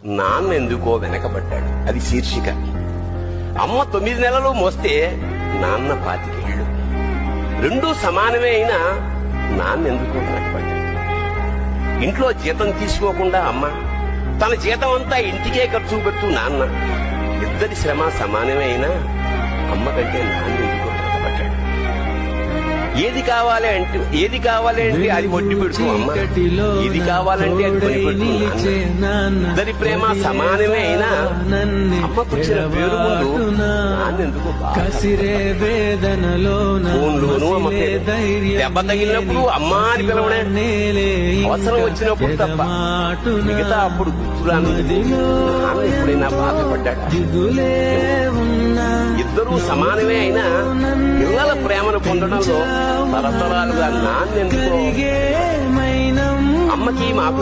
నాన్న ఎందుకో వెనకబడ్డాడు, అది శీర్షిక. అమ్మ 9 నెలలు మోస్తే నాన్న 25 ఏళ్ళు. రెండూ సమానమే అయినా నాన్న ఎందుకో వెనకబడ్డాడు. ఇంట్లో జీతం తీసుకోకుండా అమ్మ, తన జీతం అంతా ఇంటికే ఖర్చు పెడుతూ నాన్న, ఇద్దరి శ్రమ సమానమే అయినా అమ్మ కంటే నాన్న ఎందుకో వెనకబడ్డాడు. ఏది కావాలి అంటే అది వడ్డీ పెడుతూ అమ్మ, ఇది కావాలంటే అది కొని పెడుతూ నాన్న. ఇద్దరి ప్రేమ సమానమే అయినా అమ్మకొచ్చిన పేరు ముందు నాన్నెందుకు ఫోన్లోనూ అమ్మ పేరు. దెబ్బ తగిలినప్పుడు అమ్మా అని పిలవడే, అవసరం వచ్చినప్పుడు తప్ప మిగతా అప్పుడు గుర్తురాను. నాన్న ఎప్పుడైనా బాధపడ్డాడు? ఇద్దరూ సమానమే అయినా పిల్లల ప్రేమను పొందడంలో తరతరాలుగా నాన్నెందుకో. అమ్మకి మాకు